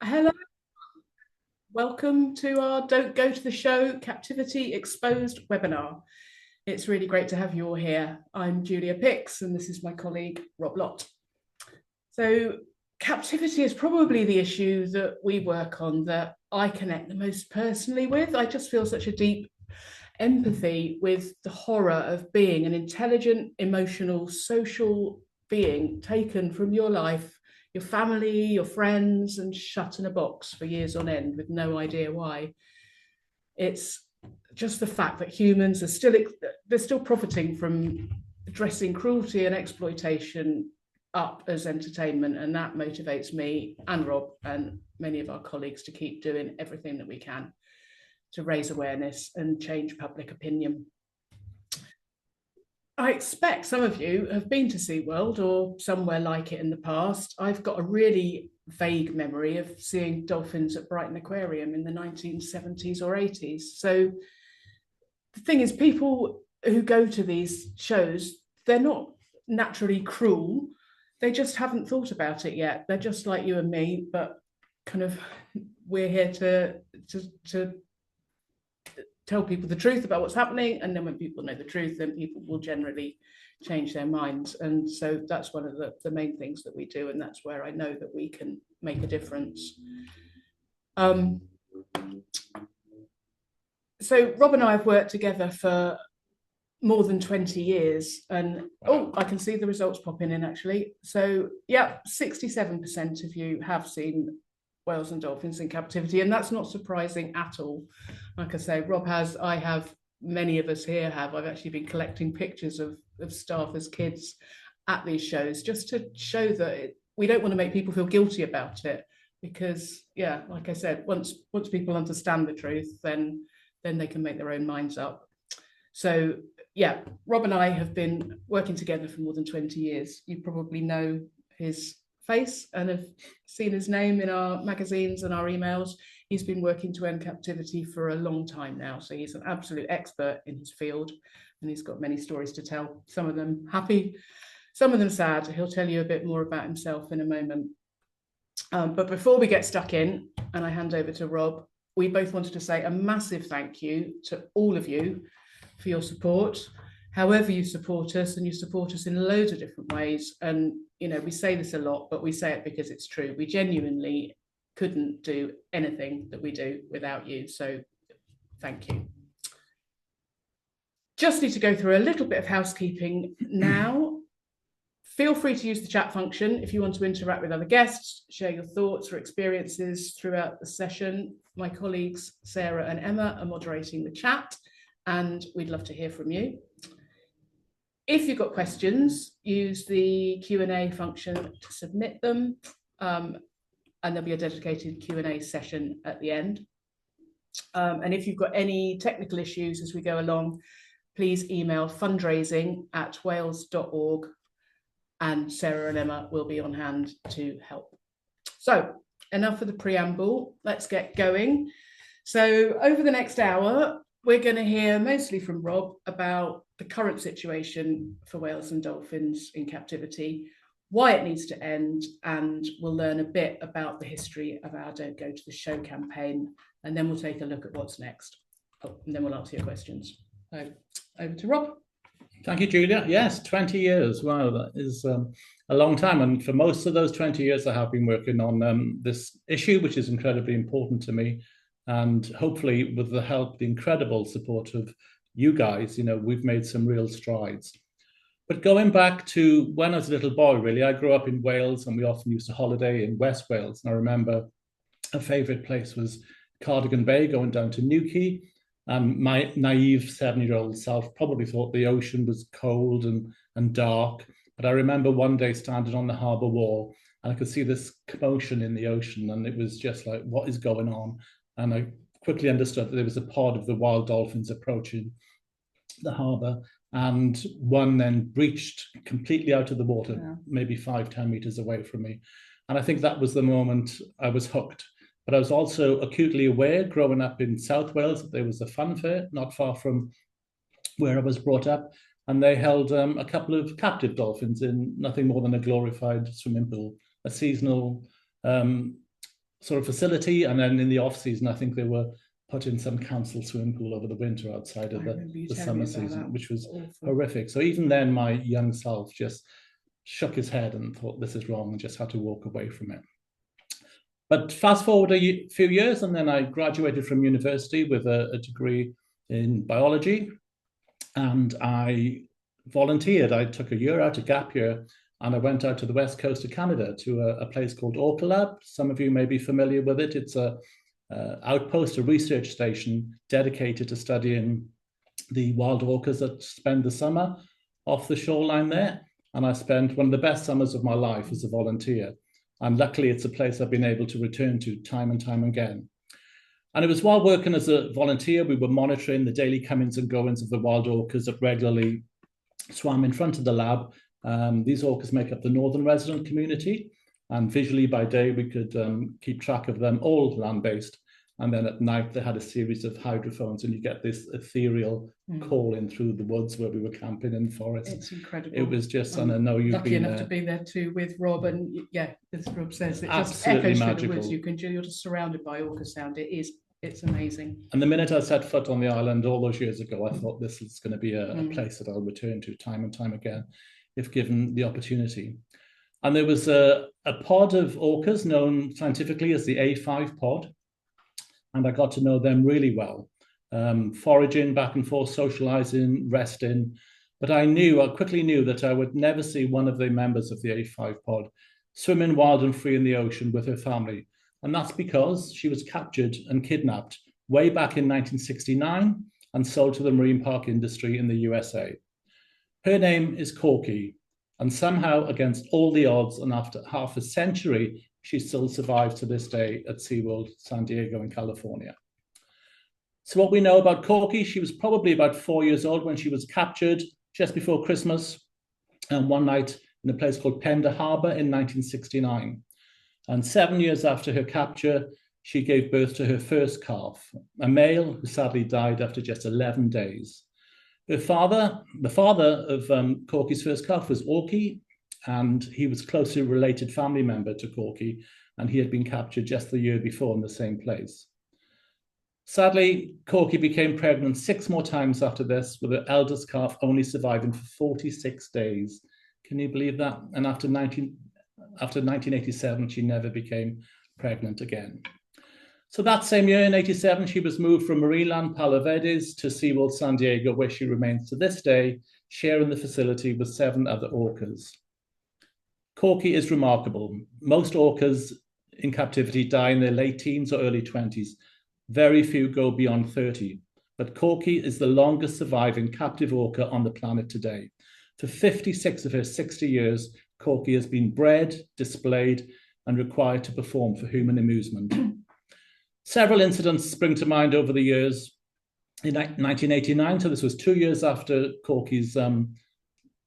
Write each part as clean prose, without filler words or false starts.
Hello, welcome to our Don't Go to the Show Captivity Exposed webinar. It's really great to have you all here. I'm Julia Pix and this is my colleague Rob Lott. So captivity is probably the issue that we work on that I connect the most personally with. I just feel such a deep empathy with the horror of being an intelligent, emotional, social being taken from your life, your family, your friends, and shut in a box for years on end with no idea why. It's just the fact that humans are still profiting from dressing cruelty and exploitation up as entertainment, and that motivates me and Rob and many of our colleagues to keep doing everything that we can to raise awareness and change public opinion. I expect some of you have been to SeaWorld or somewhere like it in the past. I've got a really vague memory of seeing dolphins at Brighton Aquarium in the 1970s or 80s. So the thing is, people who go to these shows, they're not naturally cruel. They just haven't thought about it yet. They're just like you and me, but kind of we're here to tell people the truth about what's happening, and then when people know the truth, then people will generally change their minds. And so that's one of the main things that we do, and that's where I know that we can make a difference. So Rob and I have worked together for more than 20 years, and I can see the results popping in actually. So yeah, 67% of you have seen whales and dolphins in captivity, and that's not surprising at all. Like I say, Rob has, I have, many of us here have. I've actually been collecting pictures of staff as kids at these shows just to show that we don't want to make people feel guilty about it, because yeah, like I said, once people understand the truth, then they can make their own minds up. So yeah, Rob and I have been working together for more than 20 years. You probably know his face and have seen his name in our magazines and our emails. He's been working to end captivity for a long time now, so he's an absolute expert in his field, and he's got many stories to tell, some of them happy, some of them sad. He'll tell you a bit more about himself in a moment. But before we get stuck in and I hand over to Rob, we both wanted to say a massive thank you to all of you for your support, however you support us, and you support us in loads of different ways. And you know, we say this a lot, but we say it because it's true. We genuinely couldn't do anything that we do without you, so thank you. Just need to go through a little bit of housekeeping now. Feel free to use the chat function if you want to interact with other guests, share your thoughts or experiences throughout the session. My colleagues Sarah and Emma are moderating the chat, and we'd love to hear from you. If you've got questions, use the Q&A function to submit them, and there'll be a dedicated Q&A session at the end. And if you've got any technical issues as we go along, please email fundraising@wales.org, and Sarah and Emma will be on hand to help. So enough of the preamble, let's get going. So over the next hour, we're going to hear mostly from Rob about the current situation for whales and dolphins in captivity, why it needs to end, and we'll learn a bit about the history of our Don't Go to the Show campaign, and then we'll take a look at what's next. And then we'll answer your questions. So over to Rob. Thank you, Julia. Yes, 20 years. Wow, that is a long time. And for most of those 20 years, I have been working on this issue, which is incredibly important to me. And hopefully with the help, the incredible support of you guys, you know, we've made some real strides. But going back to when I was a little boy, really, I grew up in Wales, and we often used to holiday in West Wales. And I remember a favourite place was Cardigan Bay, going down to Newquay. And my naive 7-year-old self probably thought the ocean was cold and dark. But I remember one day standing on the harbour wall, and I could see this commotion in the ocean, and it was just like, what is going on? And I quickly understood that there was a pod of the wild dolphins approaching the harbour, and one then breached completely out of the water, maybe 5-10 meters away from me. And I think that was the moment I was hooked. But I was also acutely aware, growing up in South Wales, that there was a fun fair not far from where I was brought up, and they held a couple of captive dolphins in nothing more than a glorified swimming pool, a seasonal sort of facility, and then in the off season, I think they were put in some council swimming pool over the winter outside of the summer season, which was horrific. So even then, my young self just shook his head and thought this is wrong and just had to walk away from it. But fast forward a few years, and then I graduated from university with a degree in biology, and I volunteered. I took a year out, a gap year, and I went out to the west coast of Canada to a place called Orca Lab. Some of you may be familiar with it. It's a outpost, a research station dedicated to studying the wild orcas that spend the summer off the shoreline there. And I spent one of the best summers of my life as a volunteer. And luckily, it's a place I've been able to return to time and time again. And it was while working as a volunteer, we were monitoring the daily comings and goings of the wild orcas that regularly swam in front of the lab. These orcas make up the northern resident community, and visually by day we could keep track of them, all land-based, and then at night they had a series of hydrophones, and you get this ethereal calling through the woods where we were camping in the forest. It's incredible. It was just, and I know you've lucky been enough to be there too with Rob, and yeah, as Rob says, it just absolutely echoes magical. through the woods. You're just surrounded by orca sound. It's amazing. And the minute I set foot on the island all those years ago, I thought this is going to be a place that I'll return to time and time again, if given the opportunity. And there was a pod of orcas known scientifically as the A5 pod, and I got to know them really well, foraging back and forth, socializing, resting. But I quickly knew that I would never see one of the members of the A5 pod swimming wild and free in the ocean with her family. And that's because she was captured and kidnapped way back in 1969 and sold to the marine park industry in the USA. Her name is Corky, and somehow, against all the odds, and after half a century, she still survives to this day at SeaWorld San Diego in California. So what we know about Corky, she was probably about 4 years old when she was captured just before Christmas, and one night in a place called Pender Harbor in 1969. And 7 years after her capture, she gave birth to her first calf, a male who sadly died after just 11 days. Her father, the father of Corky's first calf, was Orky, and he was closely related family member to Corky, and he had been captured just the year before in the same place. Sadly, Corky became pregnant 6 more times after this, with her eldest calf only surviving for 46 days. Can you believe that? And after 1987, she never became pregnant again. So that same year in 87, she was moved from Marineland Palo Verdes to SeaWorld San Diego, where she remains to this day, sharing the facility with 7 other orcas. Corky is remarkable. Most orcas in captivity die in their late teens or early 20s. Very few go beyond 30. But Corky is the longest surviving captive orca on the planet today. For 56 of her 60 years, Corky has been bred, displayed, and required to perform for human amusement. Several incidents spring to mind over the years. In 1989, so this was 2 years after Corky's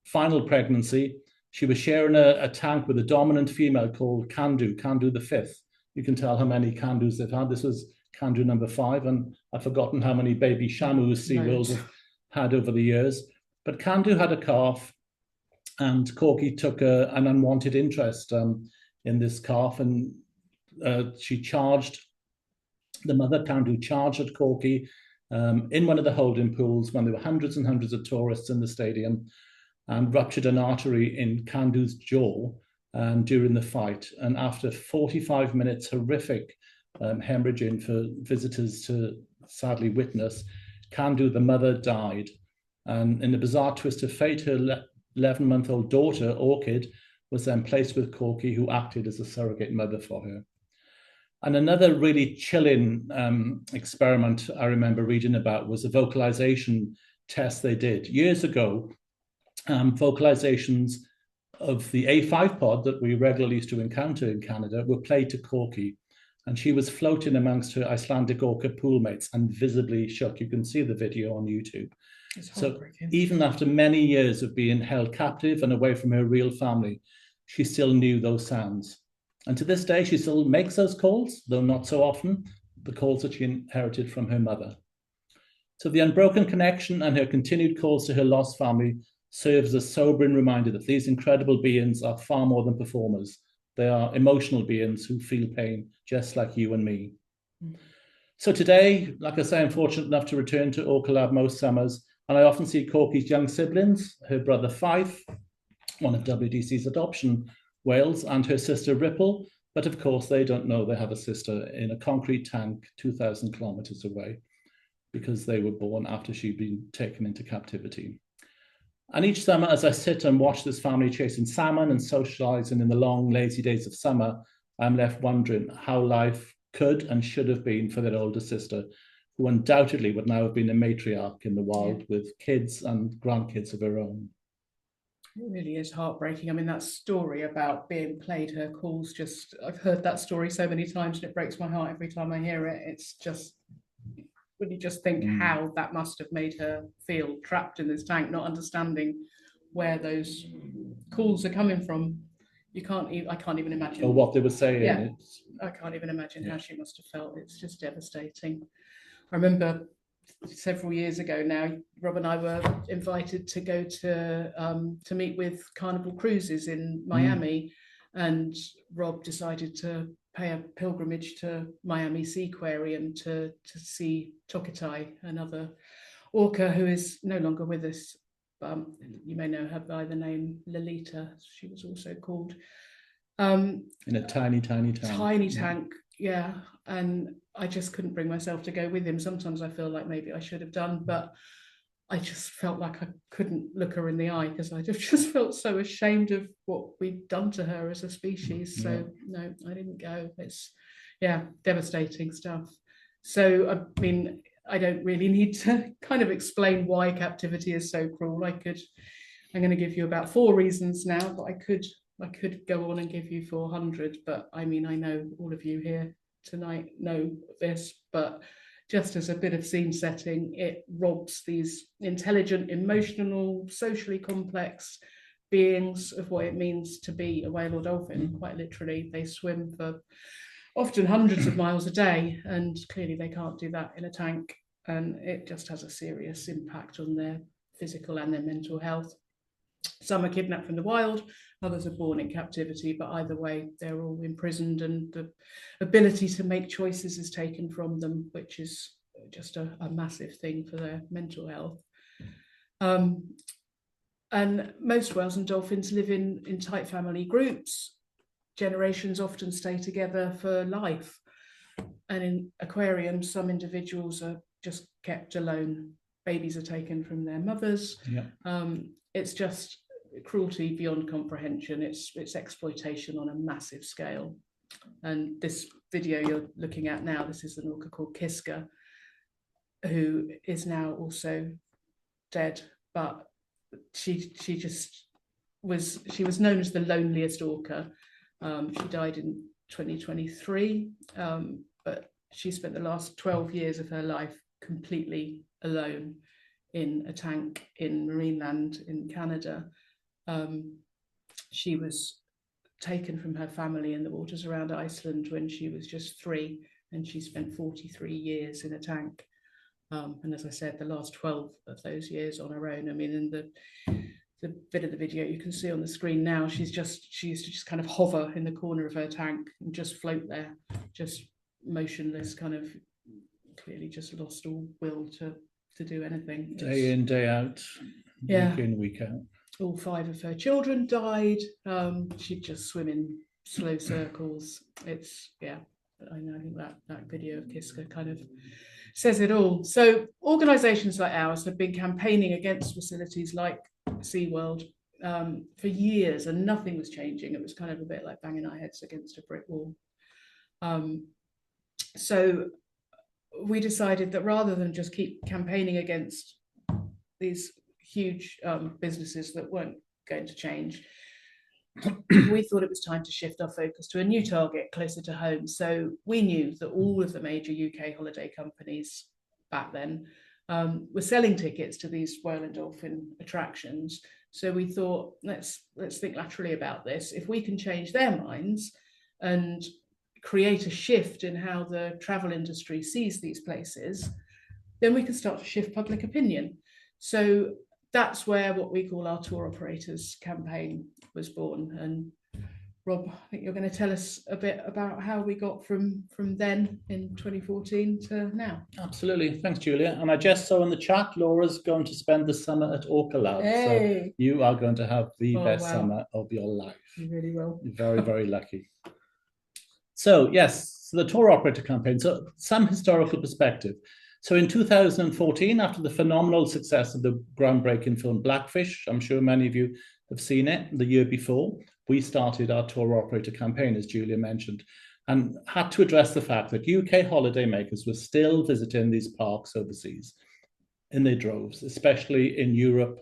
final pregnancy, she was sharing a tank with a dominant female called Candu the fifth. You can tell how many Candus they've had. This was Candu number 5, and I've forgotten how many baby Shamus SeaWorld have had over the years. But Candu had a calf, and Corky took an unwanted interest in this calf, and she charged, the mother Candu charged at Corky in one of the holding pools when there were hundreds and hundreds of tourists in the stadium, and ruptured an artery in Candu's jaw during the fight. And after 45 minutes, horrific hemorrhaging for visitors to sadly witness, Candu, the mother, died. And in a bizarre twist of fate, her 11-month-old daughter, Orchid, was then placed with Corky, who acted as a surrogate mother for her. And another really chilling experiment I remember reading about was a vocalization test they did years ago. Vocalizations of the A5 pod that we regularly used to encounter in Canada were played to Corky, and she was floating amongst her Icelandic orca poolmates and visibly shook. You can see the video on YouTube. So even after many years of being held captive and away from her real family, she still knew those sounds. And to this day, she still makes those calls, though not so often, the calls that she inherited from her mother. So the unbroken connection and her continued calls to her lost family serves as a sobering reminder that these incredible beings are far more than performers. They are emotional beings who feel pain just like you and me. So today, like I say, I'm fortunate enough to return to Orca Lab most summers, and I often see Corky's young siblings, her brother Fife, one of WDC's adoption whales, and her sister Ripple. But of course, they don't know they have a sister in a concrete tank 2,000 kilometers away, because they were born after she'd been taken into captivity. And each summer, as I sit and watch this family chasing salmon and socializing in the long, lazy days of summer, I'm left wondering how life could and should have been for their older sister, who undoubtedly would now have been a matriarch in the wild with kids and grandkids of her own. It really is heartbreaking. I mean, that story about being played her calls, just, I've heard that story so many times and it breaks my heart every time I hear it. It's just, when you just think how that must have made her feel trapped in this tank, not understanding where those calls are coming from. I can't even imagine. Or what they were saying. Yeah, I can't even imagine how she must have felt. It's just devastating. I remember several years ago now, Rob and I were invited to go to meet with Carnival Cruises in Miami, and Rob decided to pay a pilgrimage to Miami Seaquarium to see Tokitai, another orca who is no longer with us. You may know her by the name Lolita, she was also called. In a tiny tank. Tiny tank, yeah. And I just couldn't bring myself to go with him. Sometimes I feel like maybe I should have done, but I just felt like I couldn't look her in the eye because I just felt so ashamed of what we'd done to her as a species. So no, I didn't go. It's, devastating stuff. So, I mean, I don't really need to kind of explain why captivity is so cruel. I'm going to give you about 4 reasons now, but I could go on and give you 400, but I mean, I know all of you here tonight know this, but just as a bit of scene setting, it robs these intelligent, emotional, socially complex beings of what it means to be a whale or dolphin. Quite literally, they swim for often hundreds of miles a day, and clearly they can't do that in a tank, and it just has a serious impact on their physical and their mental health. Some are kidnapped from the wild, others are born in captivity, but either way, they're all imprisoned and the ability to make choices is taken from them, which is just a massive thing for their mental health. And most whales and dolphins live in tight family groups. Generations often stay together for life. And in aquariums, some individuals are just kept alone. Babies are taken from their mothers. It's just cruelty beyond comprehension. It's exploitation on a massive scale. And this video you're looking at now, this is an orca called Kiska, who is now also dead, but she was known as the loneliest orca. She died in 2023, but she spent the last 12 years of her life completely alone in a tank in Marineland in Canada. She was taken from her family in the waters around Iceland when she was just 3, and she spent 43 years in a tank. And as I said, the last 12 of those years on her own. I mean, in the bit of the video you can see on the screen now, she used to just kind of hover in the corner of her tank and just float there, just motionless, kind of clearly just lost all will to do anything. Day in, day out, week in, week out. All 5 of her children died. She'd just swim in slow circles. It's, I know, I think that video of Kiska kind of says it all. So organisations like ours have been campaigning against facilities like SeaWorld for years, and nothing was changing. It was kind of a bit like banging our heads against a brick wall. So we decided that rather than just keep campaigning against these huge businesses that weren't going to change, we thought it was time to shift our focus to a new target closer to home. So we knew that all of the major UK holiday companies back then were selling tickets to these whale and dolphin attractions. So we thought, let's think laterally about this. If we can change their minds and create a shift in how the travel industry sees these places, then we can start to shift public opinion. So that's where what we call our tour operators campaign was born. And Rob, I think you're going to tell us a bit about how we got from then in 2014 to now. Absolutely. Thanks, Julia. And I just saw in the chat, Laura's going to spend the summer at Orca Lab. Hey. So you are going to have the best wow. summer of your life. You really will. You're very, very lucky. So yes, the tour operator campaign. So some historical perspective. So in 2014, after the phenomenal success of the groundbreaking film Blackfish, I'm sure many of you have seen it, the year before, we started our tour operator campaign, as Julia mentioned, and had to address the fact that UK holidaymakers were still visiting these parks overseas in their droves, especially in Europe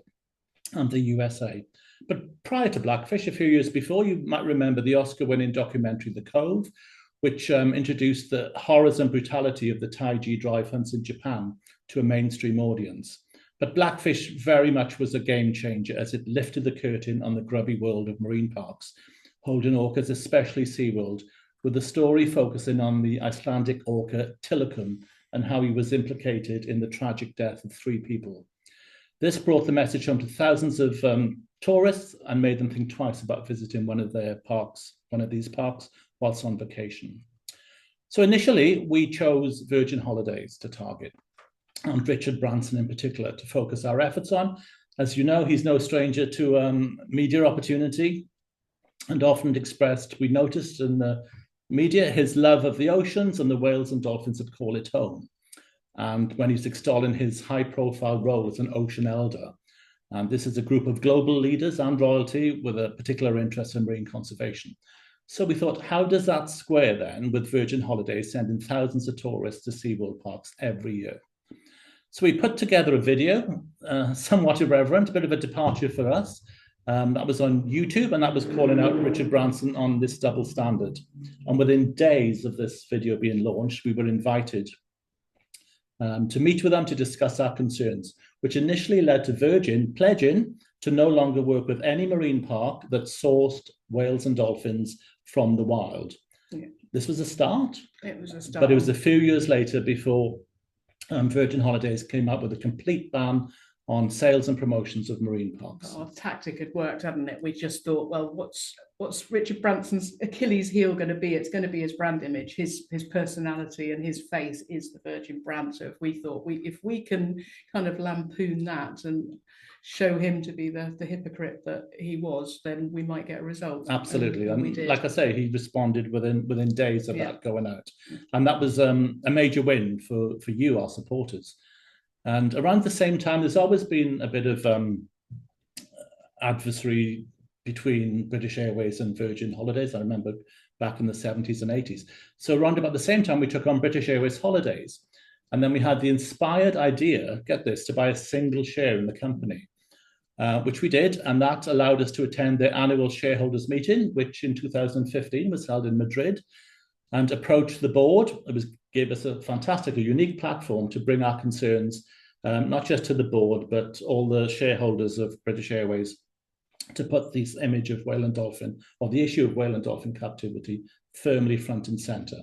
and the USA. But prior to Blackfish, a few years before, you might remember the Oscar-winning documentary The Cove, which introduced the horrors and brutality of the Taiji drive hunts in Japan to a mainstream audience. But Blackfish very much was a game changer as it lifted the curtain on the grubby world of marine parks, holding orcas, especially SeaWorld, with the story focusing on the Icelandic orca Tilikum and how he was implicated in the tragic death of 3 people. This brought the message home to thousands of tourists and made them think twice about visiting one of these parks, whilst on vacation. So initially, we chose Virgin Holidays to target, and Richard Branson in particular, to focus our efforts on. As you know, he's no stranger to media opportunity, and often expressed, we noticed in the media, his love of the oceans and the whales and dolphins that call it home. And when he's extolling his high-profile role as an ocean elder, and this is a group of global leaders and royalty with a particular interest in marine conservation. So we thought, how does that square then with Virgin Holidays sending thousands of tourists to SeaWorld parks every year? So we put together a video, somewhat irreverent, a bit of a departure for us. That was on YouTube, and that was calling out Richard Branson on this double standard. And within days of this video being launched, we were invited to meet with them to discuss our concerns, which initially led to Virgin pledging to no longer work with any marine park that sourced whales and dolphins from the wild. Yeah. This was a start. It was a start. But it was a few years later before Virgin Holidays came up with a complete ban on sales and promotions of marine parks. Our tactic had worked, hadn't it? We just thought, well, what's Richard Branson's Achilles heel going to be? It's going to be his brand image, his personality, and his face is the Virgin brand. So if we thought if we can kind of lampoon that and show him to be the hypocrite that he was, then we might get a result. Absolutely. And we did. Like I say, he responded within days of that going out. And that was a major win for you, our supporters. And around the same time, there's always been a bit of adversary between British Airways and Virgin Holidays. I remember back in the 70s and 80s. So around about the same time, we took on British Airways Holidays. And then we had the inspired idea, get this, to buy a single share in the company, which we did. And that allowed us to attend their annual shareholders meeting, which in 2015 was held in Madrid, and approach the board. It gave us a fantastic, a unique platform to bring our concerns, not just to the board, but all the shareholders of British Airways, to put this image of whale and dolphin, or the issue of whale and dolphin captivity, firmly front and center.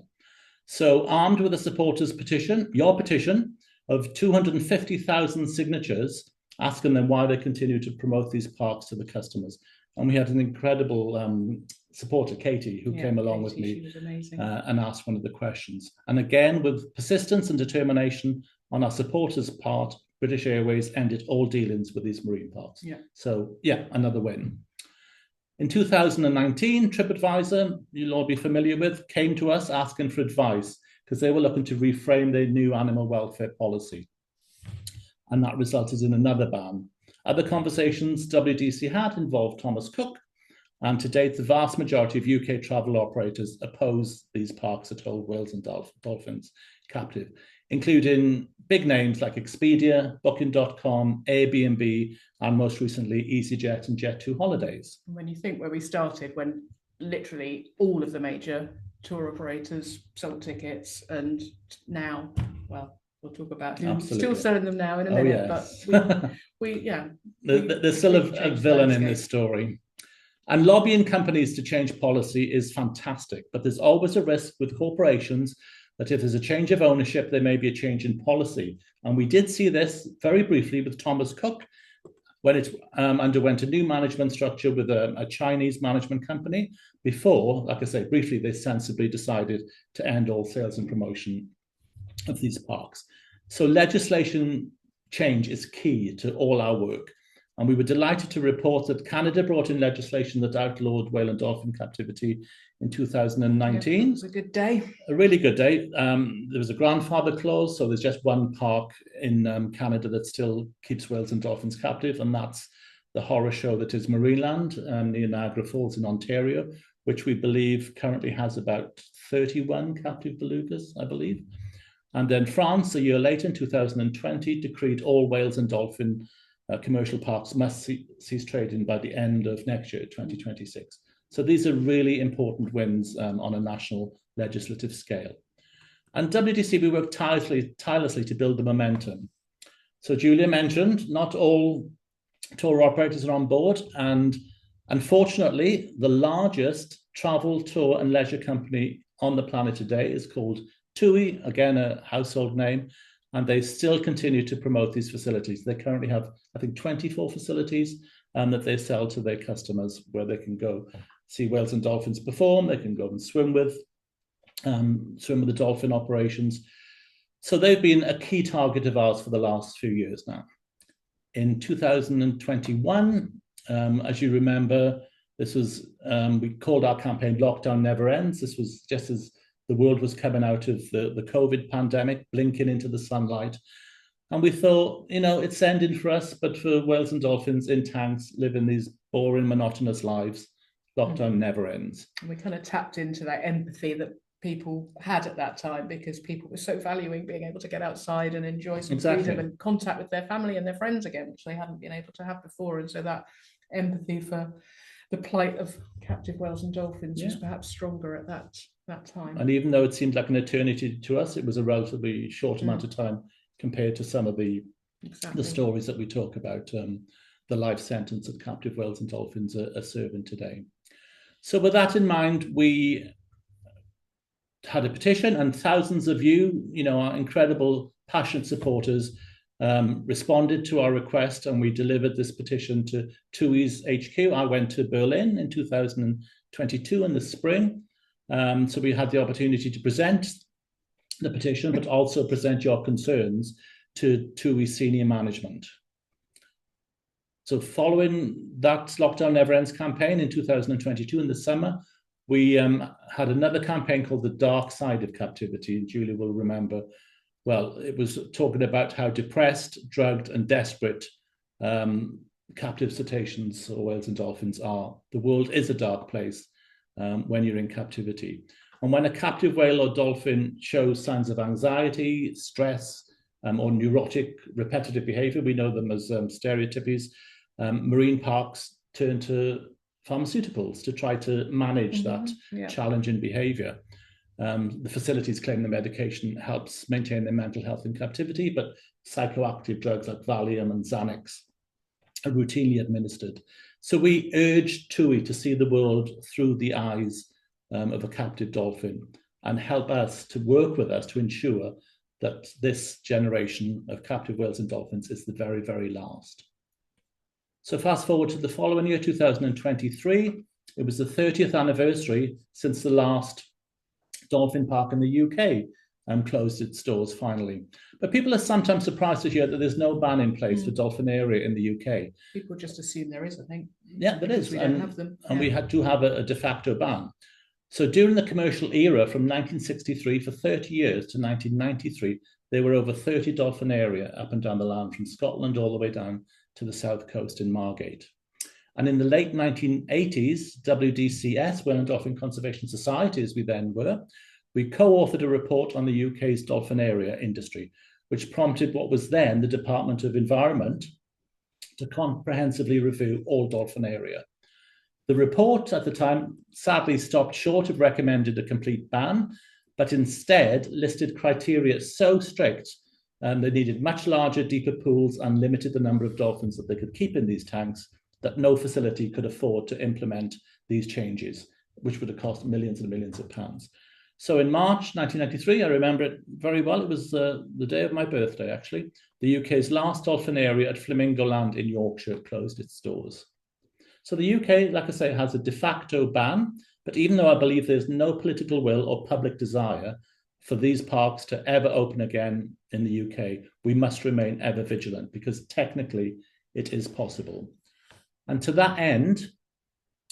So armed with a supporters petition, your petition, of 250,000 signatures, asking them why they continue to promote these parks to the customers. And we had an incredible supporter, Katie, who came along with me and asked one of the questions. And again, with persistence and determination on our supporters' part, British Airways ended all dealings with these marine parks. Yeah. So yeah, another win. In 2019, TripAdvisor, you'll all be familiar with, came to us asking for advice because they were looking to reframe their new animal welfare policy. And that resulted in another ban. Other conversations WDC had involved Thomas Cook, and to date, the vast majority of UK travel operators oppose these parks that hold whales and dolphins captive, including big names like Expedia, Booking.com, Airbnb, and most recently, EasyJet and Jet2 Holidays. When you think where we started, when literally all of the major tour operators sold tickets, and now, well, we'll talk about who's still selling them now in a minute, but there's still a villain in this story. And lobbying companies to change policy is fantastic, but there's always a risk with corporations that if there's a change of ownership, there may be a change in policy. And we did see this very briefly with Thomas Cook when it underwent a new management structure with a Chinese management company before, like I say, briefly, they sensibly decided to end all sales and promotion of these parks. So legislation change is key to all our work. And we were delighted to report that Canada brought in legislation that outlawed whale and dolphin captivity in 2019. It was a good day. A really good day. There was a grandfather clause, so there's just one park in Canada that still keeps whales and dolphins captive, and that's the horror show that is Marineland near Niagara Falls in Ontario, which we believe currently has about 31 captive belugas, I believe. And then France, a year later in 2020, decreed all whales and dolphin commercial parks must cease trading by the end of next year, 2026. So these are really important wins on a national legislative scale. And WDC, we work tirelessly to build the momentum. So Julia mentioned, not all tour operators are on board. And unfortunately, the largest travel, tour and leisure company on the planet today is called TUI, again, a household name. And they still continue to promote these facilities. They currently have, I think, 24 facilities that they sell to their customers where they can go see whales and dolphins perform. They can go and swim with the dolphin operations. So they've been a key target of ours for the last few years now. In 2021, as you remember, this was, we called our campaign Lockdown Never Ends. This was just as the world was coming out of the COVID pandemic, blinking into the sunlight. And we thought, you know, it's ending for us, but for whales and dolphins in tanks living these boring, monotonous lives, lockdown never ends. And we kind of tapped into that empathy that people had at that time, because people were so valuing being able to get outside and enjoy some freedom and contact with their family and their friends again, which they hadn't been able to have before. And so that empathy for the plight of captive whales and dolphins was perhaps stronger at that time. And even though it seemed like an eternity to us, it was a relatively short amount of time compared to some of the stories that we talk about, the life sentence that captive whales and dolphins are serving today. So with that in mind, we had a petition, and thousands of you, our incredible, passionate supporters, responded to our request, and we delivered this petition to TUI's HQ. I went to Berlin in 2022 in the spring. So we had the opportunity to present the petition, but also present your concerns to TUI senior management. So following that Lockdown Never Ends campaign in 2022 in the summer, we had another campaign called The Dark Side of Captivity. And Julia will remember, well, it was talking about how depressed, drugged and desperate captive cetaceans or whales and dolphins are. The world is a dark place when you're in captivity. And when a captive whale or dolphin shows signs of anxiety, stress, or neurotic repetitive behavior, we know them as stereotypies, marine parks turn to pharmaceuticals to try to manage that challenging behavior. The facilities claim the medication helps maintain their mental health in captivity, but psychoactive drugs like Valium and Xanax are routinely administered. So we urge TUI to see the world through the eyes of a captive dolphin and help us to work with us to ensure that this generation of captive whales and dolphins is the very, very last. So fast forward to the following year, 2023, it was the 30th anniversary since the last dolphin park in the UK closed its doors finally. But people are sometimes surprised to hear that there's no ban in place for dolphinaria in the UK. People just assume there is, I think. Yeah, there is. We don't have them. And we had to have a de facto ban. So during the commercial era from 1963 for 30 years to 1993, there were over 30 dolphinaria up and down the land from Scotland all the way down to the south coast in Margate. And in the late 1980s, WDCS, Whale and Dolphin Conservation Society, as we then were, we co-authored a report on the UK's dolphinaria industry, which prompted what was then the Department of Environment to comprehensively review all dolphinaria. The report at the time sadly stopped short of recommending a complete ban, but instead listed criteria so strict they needed much larger, deeper pools and limited the number of dolphins that they could keep in these tanks, that no facility could afford to implement these changes, which would have cost millions and millions of pounds. So in March 1993, I remember it very well. It was the day of my birthday, actually. The UK's last dolphin area at Flamingo Land in Yorkshire closed its doors. So the UK, like I say, has a de facto ban, but even though I believe there's no political will or public desire for these parks to ever open again in the UK, we must remain ever vigilant because technically it is possible. And to that end,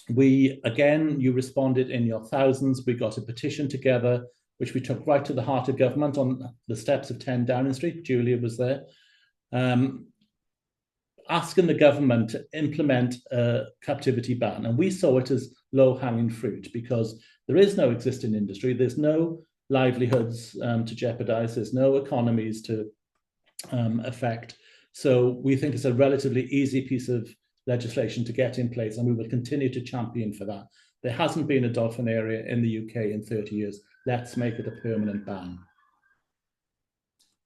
you responded in your thousands. We got a petition together, which we took right to the heart of government on the steps of 10 Downing Street. Julia was there, asking the government to implement a captivity ban. And we saw it as low-hanging fruit because there is no existing industry. There's no livelihoods to jeopardize. There's no economies to affect. So we think it's a relatively easy piece of legislation to get in place, and we will continue to champion for that. There hasn't been a dolphin area in the UK in 30 years. Let's make it a permanent ban.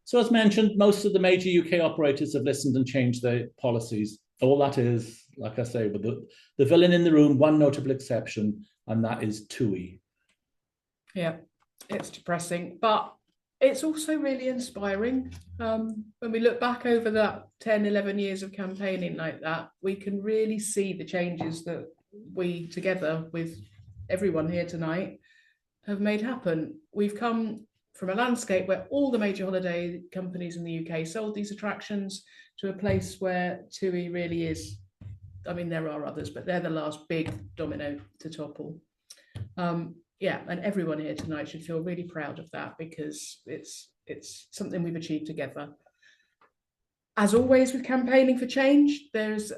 So as mentioned, most of the major UK operators have listened and changed their policies. All that is, like I say, with the villain in the room, one notable exception, and that is TUI. Yeah, it's depressing, but it's also really inspiring. When we look back over that 10, 11 years of campaigning like that, we can really see the changes that we, together with everyone here tonight, have made happen. We've come from a landscape where all the major holiday companies in the UK sold these attractions to a place where TUI really is. I mean, there are others, but they're the last big domino to topple. Yeah, and everyone here tonight should feel really proud of that because it's something we've achieved together. As always with campaigning for change, there's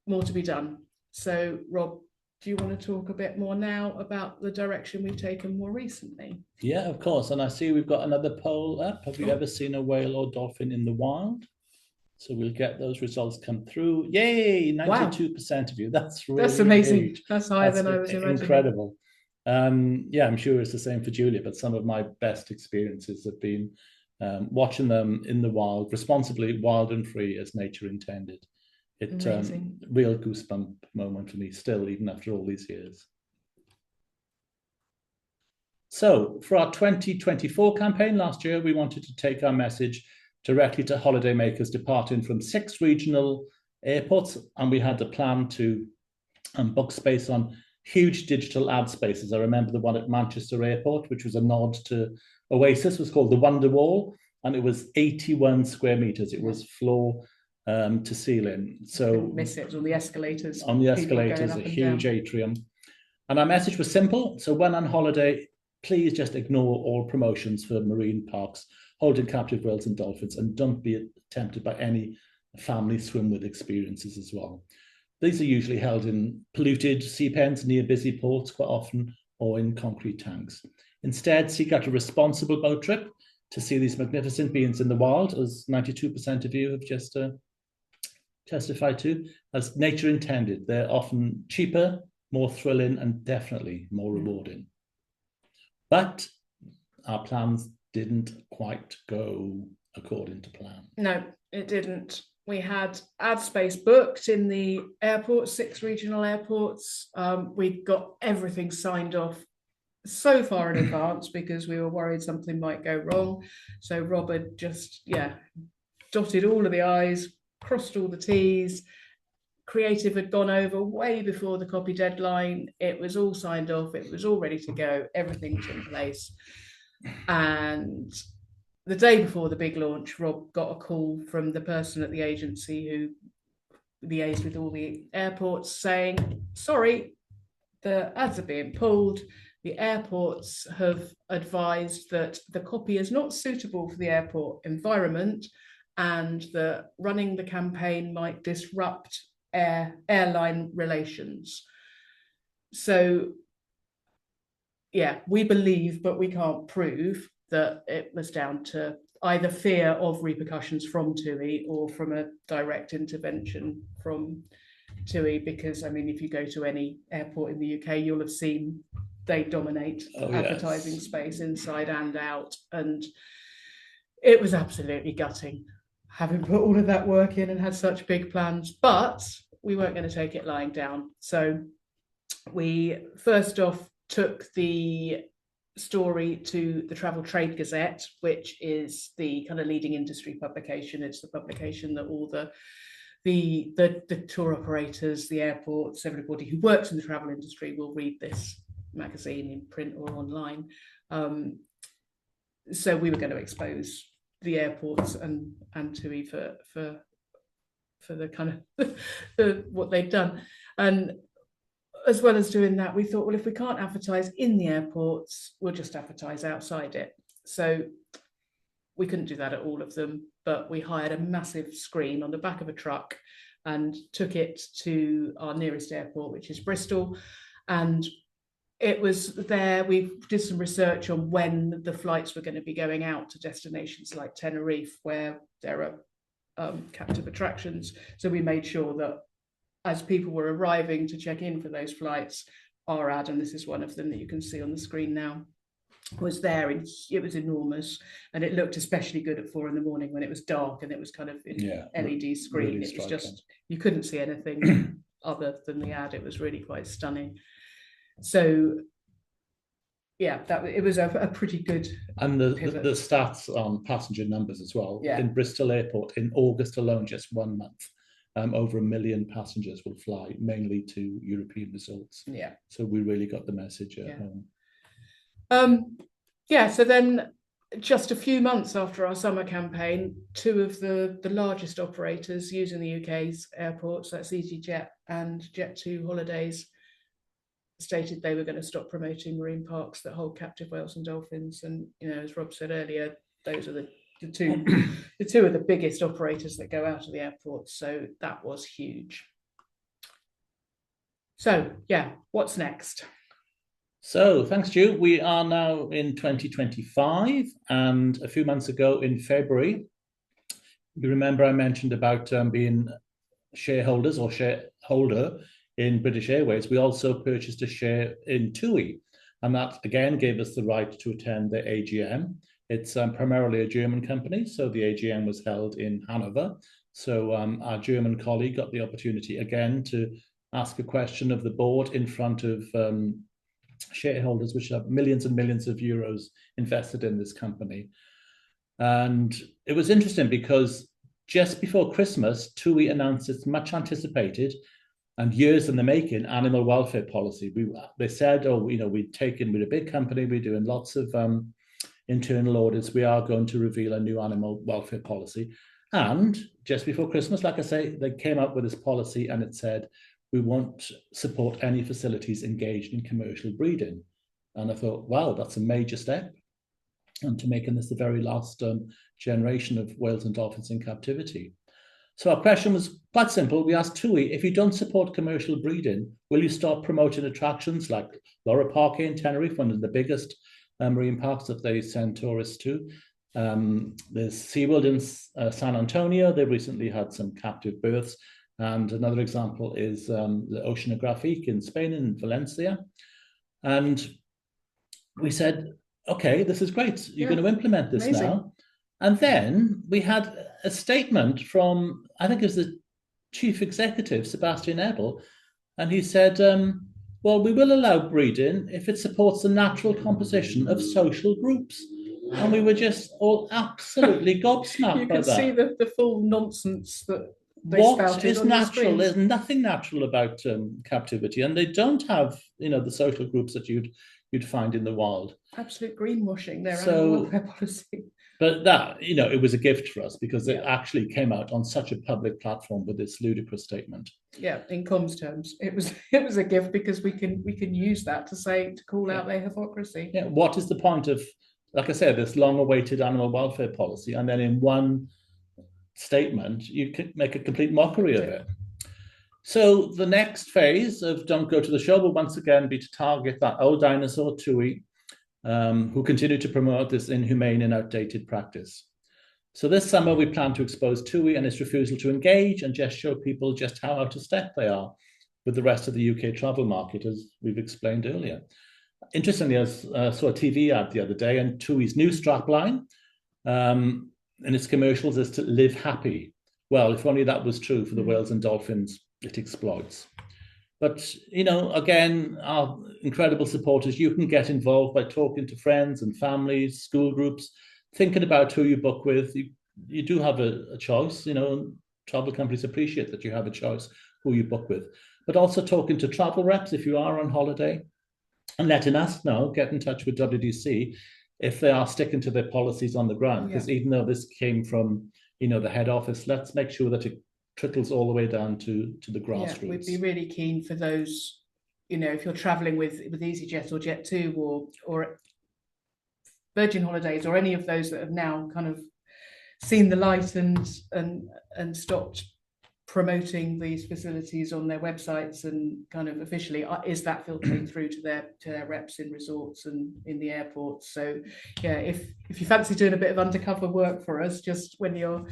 more to be done. So, Rob, do you want to talk a bit more now about the direction we've taken more recently? Yeah, of course. And I see we've got another poll up. Have you ever seen a whale or dolphin in the wild? So we'll get those results come through. Yay, 92% of you. That's amazing. Huge. That's higher than I was imagining. Incredible. Yeah, I'm sure it's the same for Julia, but some of my best experiences have been watching them in the wild, responsibly, wild and free as nature intended. Real goosebump moment for me still, even after all these years. So for our 2024 campaign last year, we wanted to take our message directly to holidaymakers departing from 6 regional airports, and we had a plan to book space on huge digital ad spaces. I remember the one at Manchester Airport, which was a nod to Oasis, was called the Wonder Wall, and it was 81 square meters. It was floor to ceiling. So miss it on the escalators. On the escalators, a huge atrium. And our message was simple. So when on holiday, please just ignore all promotions for marine parks holding captive whales and dolphins, and don't be tempted by any family swim with experiences as well. These are usually held in polluted sea pens near busy ports quite often, or in concrete tanks. Instead, seek out a responsible boat trip to see these magnificent beings in the wild, as 92% of you have just testified to, as nature intended. They're often cheaper, more thrilling, and definitely more rewarding. But our plans didn't quite go according to plan. No, it didn't. We had ad space booked in the airports, 6 regional airports. We got everything signed off so far in advance because we were worried something might go wrong. So Rob had just, dotted all of the I's, crossed all the T's. Creative had gone over way before the copy deadline. It was all signed off. It was all ready to go. Everything was in place. And the day before the big launch, Rob got a call from the person at the agency who liaised with all the airports saying, sorry, the ads are being pulled. The airports have advised that the copy is not suitable for the airport environment and that running the campaign might disrupt airline relations. So, we believe, but we can't prove that it was down to either fear of repercussions from TUI or from a direct intervention from TUI, because, I mean, if you go to any airport in the UK, you'll have seen they dominate advertising space inside and out. And it was absolutely gutting, having put all of that work in and had such big plans, but we weren't going to take it lying down. So we first off took the story to the Travel Trade Gazette, which is the kind of leading industry publication. It's the publication that all the tour operators, the airports, everybody who works in the travel industry will read this magazine in print or online. So we were going to expose the airports and TUI for the kind of what they've done. And as well as doing that, we thought, well, if we can't advertise in the airports, we'll just advertise outside it. So we couldn't do that at all of them, but we hired a massive screen on the back of a truck and took it to our nearest airport, which is Bristol. And it was there, we did some research on when the flights were going to be going out to destinations like Tenerife, where there are captive attractions. So we made sure that as people were arriving to check in for those flights, our ad, and this is one of them that you can see on the screen now, was there. And it was enormous, and it looked especially good at 4 a.m. when it was dark and it was kind of in LED screen. Really it was just, you couldn't see anything other than the ad. It was really quite stunning. So yeah, it was a pretty good. And the stats on passenger numbers as well. Yeah. In Bristol Airport in August alone, just 1 month, over 1 million passengers will fly, mainly to European resorts. Yeah. So we really got the message at home. So then just a few months after our summer campaign, 2 of the largest operators using the UK's airports, that's EasyJet and Jet2 Holidays, stated they were going to stop promoting marine parks that hold captive whales and dolphins. And, as Rob said earlier, those are the two of the biggest operators that go out of the airports. So that was huge. So yeah, what's next? So thanks, Stu. We are now in 2025, and a few months ago in February, you remember I mentioned about being shareholders or shareholder in British Airways. We also purchased a share in TUI, and that again gave us the right to attend the AGM. It's primarily a German company, so the AGM was held in Hanover. So our German colleague got the opportunity again to ask a question of the board in front of shareholders, which have millions and millions of euros invested in this company. And it was interesting because just before Christmas, TUI announced its much anticipated and years in the making animal welfare policy. They said, we're a big company, we're doing lots of internal audits, we are going to reveal a new animal welfare policy. And just before Christmas, like I say, they came up with this policy and it said, we won't support any facilities engaged in commercial breeding. And I thought, wow, that's a major step into making this the very last generation of whales and dolphins in captivity. So our question was quite simple. We asked TUI, if you don't support commercial breeding, will you stop promoting attractions like Laura Park in Tenerife, one of the biggest marine parks that they send tourists to? There's SeaWorld in San Antonio. They recently had some captive births. And another example is the Oceanographique in Spain, in Valencia. And we said, okay, this is great. You're going to implement this now. And then we had a statement from, I think it was the chief executive, Sebastian Ebel, and he said, well, we will allow breeding if it supports the natural composition of social groups. And we were just all absolutely gobsmacked by that. You could see the full nonsense that what is natural? There's nothing natural about captivity, and they don't have, the social groups that you'd find in the wild. Absolute greenwashing their animal welfare policy. But that, it was a gift for us because it actually came out on such a public platform with this ludicrous statement. Yeah, in comms terms, it was a gift because we can use that to call out their hypocrisy. Yeah, what is the point of, like I said, this long-awaited animal welfare policy, and then in one statement you can make a complete mockery of it? So the next phase of Don't Go to the Show will once again be to target that old dinosaur TUI, who continue to promote this inhumane and outdated practice. So this summer we plan to expose TUI and its refusal to engage and just show people just how out of step they are with the rest of the UK travel market, as we've explained earlier. Interestingly, I saw a TV ad the other day, and TUI's new strapline in its commercials is to live happy. Well, if only that was true for the whales and dolphins it exploits. But, again, our incredible supporters, you can get involved by talking to friends and families, school groups, thinking about who you book with. You do have a choice, travel companies appreciate that you have a choice who you book with, but also talking to travel reps if you are on holiday and letting us know, get in touch with WDC if they are sticking to their policies on the ground. Because even though this came from, the head office, let's make sure that it trickles all the way down to the grassroots. We'd be really keen for those, if you're traveling with EasyJet or Jet2 or Virgin Holidays or any of those that have now kind of seen the light and stopped promoting these facilities on their websites and kind of officially, is that filtering through to their reps in resorts and in the airports. So if you fancy doing a bit of undercover work for us, just when you're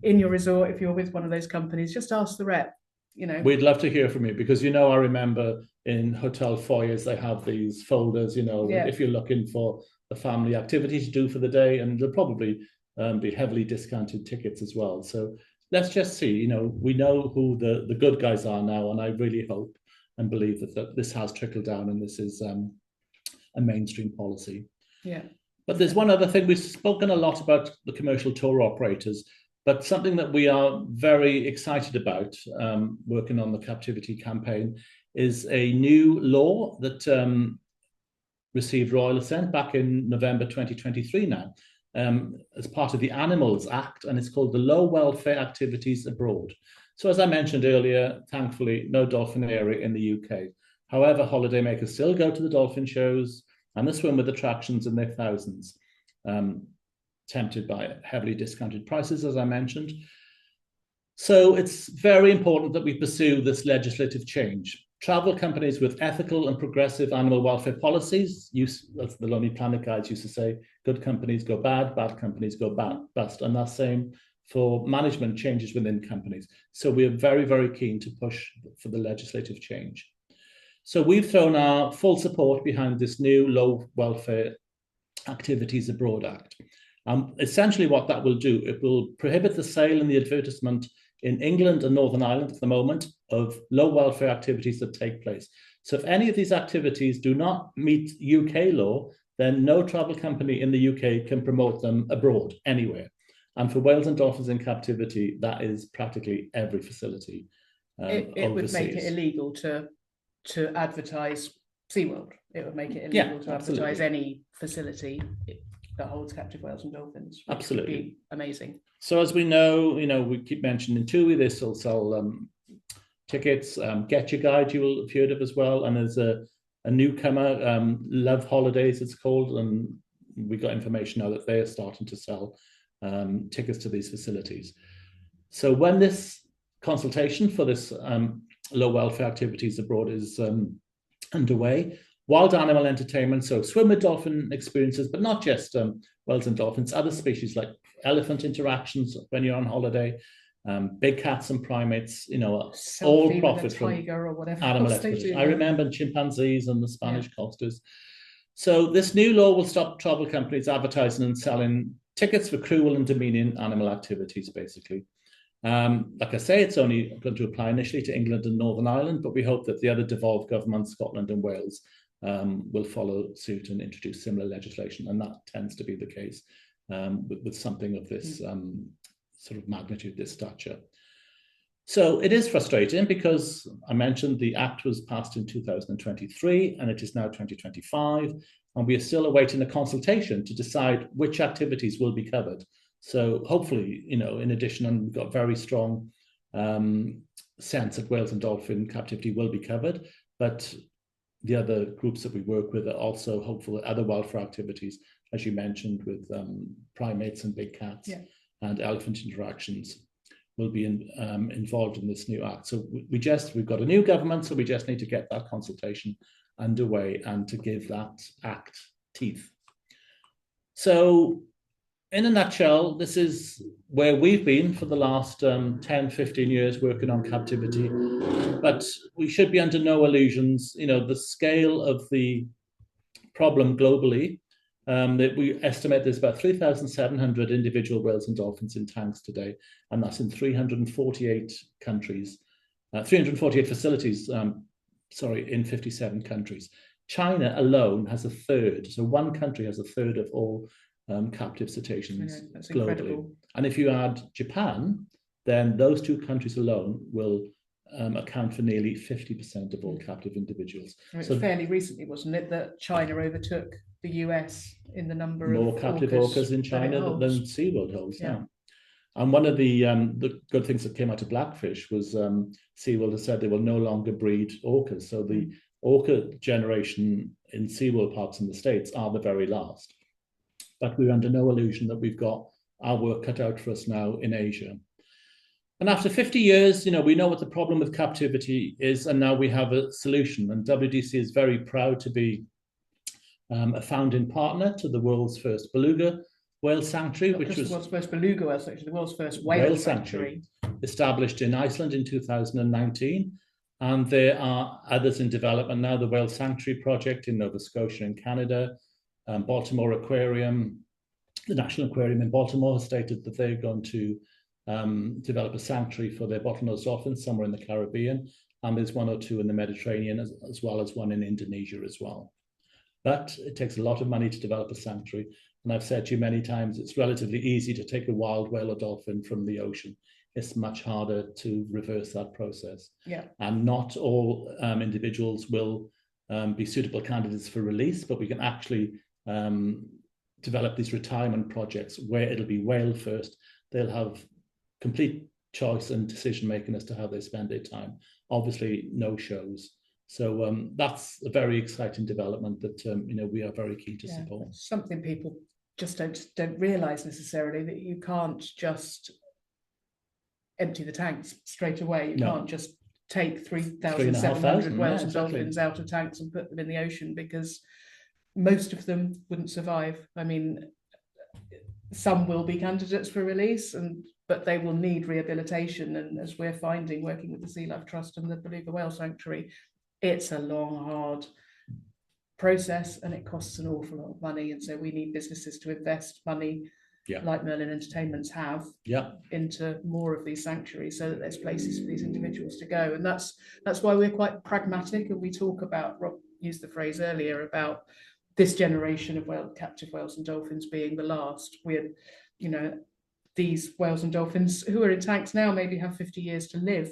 in your resort, if you're with one of those companies, just ask the rep. We'd love to hear from you, because I remember in hotel foyers they have these folders, if you're looking for the family activity to do for the day, and there'll probably be heavily discounted tickets as well. So let's just see. We know who the good guys are now, and I really hope and believe that this has trickled down and this is a mainstream policy. But there's one other thing. We've spoken a lot about the commercial tour operators, but something that we are very excited about working on the Captivity campaign is a new law that received royal assent back in November 2023 now, as part of the Animals Act, and it's called the Low Welfare Activities Abroad. So as I mentioned earlier, thankfully, no dolphin area in the UK. However, holidaymakers still go to the dolphin shows and the swim with attractions in their thousands, tempted by heavily discounted prices, as I mentioned. So it's very important that we pursue this legislative change. Travel companies with ethical and progressive animal welfare policies, as the Lonely Planet guides used to say, good companies go bad, bad companies go bust. And that's same for management changes within companies. So we're very, very keen to push for the legislative change. So we've thrown our full support behind this new Low Welfare Activities Abroad Act. Essentially what that will do, it will prohibit the sale and the advertisement in England and Northern Ireland at the moment of low welfare activities that take place. So if any of these activities do not meet UK law, then no travel company in the UK can promote them abroad anywhere. And for whales and dolphins in captivity, that is practically every facility. It would make it illegal to advertise SeaWorld. It would make it illegal to advertise any facility that holds captive whales and dolphins. Absolutely. Would be amazing. So as we know, we keep mentioning TUI, they still sell tickets. Get Your Guide, you will have heard of as well. And there's a newcomer, Love Holidays it's called, and we got information now that they are starting to sell tickets to these facilities. So when this consultation for this low welfare activities abroad is underway, wild animal entertainment, so swim with dolphin experiences, but not just whales and dolphins, other species like elephant interactions when you're on holiday, big cats and primates, all profit from animal exhibition. I remember chimpanzees and the Spanish costers. So this new law will stop travel companies advertising and selling tickets for cruel and demeaning animal activities, basically. Like I say, it's only going to apply initially to England and Northern Ireland, but we hope that the other devolved governments, Scotland and Wales, will follow suit and introduce similar legislation. And that tends to be the case with something of this sort of magnitude, this stature. So it is frustrating because I mentioned the Act was passed in 2023 and it is now 2025. And we are still awaiting a consultation to decide which activities will be covered. So hopefully, in addition, and we've got very strong sense that whales and dolphin captivity will be covered, but the other groups that we work with are also hopeful that other welfare activities, as you mentioned, with primates and big cats and elephant interactions, will be involved in this new act. So we've got a new government, so we just need to get that consultation underway and to give that act teeth. So in a nutshell, this is where we've been for the last 10, 15 years working on captivity, but we should be under no illusions. The scale of the problem globally, that we estimate there's about 3,700 individual whales and dolphins in tanks today, and that's in 348 countries. 348 facilities, in 57 countries. China alone has a third. So one country has a third of all captive cetaceans That's globally. incredible. And if you add Japan, then those two countries alone will account for nearly 50% of all captive individuals. So fairly recently, wasn't it, that China overtook the US in the number more of captive orcas in China than SeaWorld holds. Yeah. And one of the good things that came out of Blackfish was SeaWorld has said they will no longer breed orcas. So the orca generation in SeaWorld parks in the States are the very last. But we're under no illusion that we've got our work cut out for us now in Asia. And after 50 years, we know what the problem with captivity is, and now we have a solution. And WDC is very proud to be a founding partner to the world's first beluga whale sanctuary, which was the world's first beluga whale sanctuary, the world's first whale sanctuary, established in Iceland in 2019. And there are others in development now. The Whale Sanctuary Project in Nova Scotia in Canada, Baltimore Aquarium, the National Aquarium in Baltimore has stated that they're going to develop a sanctuary for their bottlenose dolphins somewhere in the Caribbean, and there's one or two in the Mediterranean as well as one in Indonesia as well. But it takes a lot of money to develop a sanctuary, and I've said to you many times, it's relatively easy to take a wild whale or dolphin from the ocean. It's much harder to reverse that process. Yeah. And not all individuals will be suitable candidates for release, but we can actually develop these retirement projects where it'll be whale first. They'll have complete choice and decision making as to how they spend their time. Obviously, no shows. So that's a very exciting development that we are very keen to support. Something people just don't realise necessarily, that you can't just empty the tanks straight away. You can't just take 3,700 whales and dolphins out of tanks and put them in the ocean, because most of them wouldn't survive. I mean, some will be candidates for release, but they will need rehabilitation. And as we're finding, working with the Sea Life Trust and the Beluga Whale Sanctuary, it's a long, hard process, and it costs an awful lot of money. And so we need businesses to invest money, like Merlin Entertainments have, into more of these sanctuaries, so that there's places for these individuals to go. And that's why we're quite pragmatic, and we talk about, Rob used the phrase earlier about this generation of captive whales and dolphins being the last. We're, these whales and dolphins who are in tanks now maybe have 50 years to live.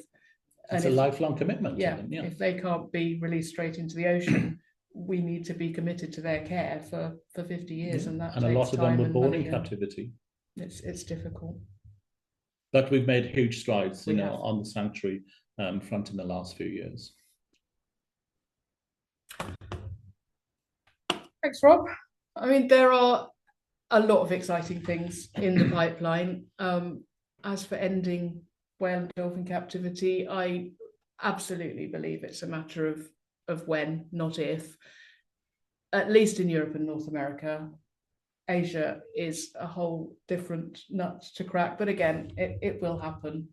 It's a lifelong commitment to them. If they can't be released straight into the ocean, we need to be committed to their care for 50 years. And that takes a lot of them were born in money, captivity. It's difficult. But we've made huge strides, on the sanctuary front in the last few years. Thanks, Rob. I mean, there are a lot of exciting things in the pipeline. As for ending whale and dolphin captivity, I absolutely believe it's a matter of when, not if. At least in Europe and North America. Asia is a whole different nut to crack, but again, it will happen.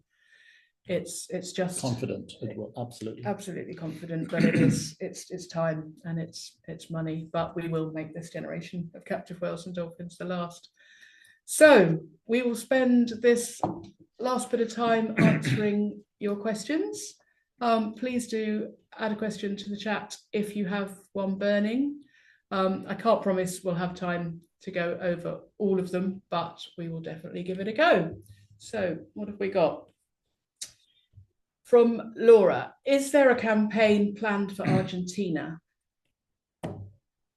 It's just confident. It will absolutely confident, but it's time and it's money. But we will make this generation of captive whales and dolphins the last. So we will spend this last bit of time answering your questions. Please do add a question to the chat if you have one burning. I can't promise we'll have time to go over all of them, but we will definitely give it a go. So what have we got? From Laura, is there a campaign planned for Argentina?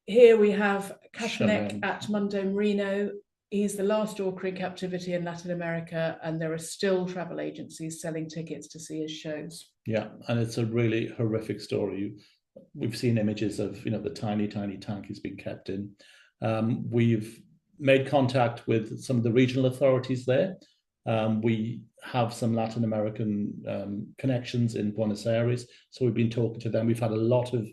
Here we have Kapanek at Mundo Marino. He's the last orca in captivity in Latin America, and there are still travel agencies selling tickets to see his shows. Yeah, and it's a really horrific story. We've seen images of the tiny tank he's been kept in. We've made contact with some of the regional authorities there. We have some Latin American connections in Buenos Aires, so we've been talking to them. We've had a lot of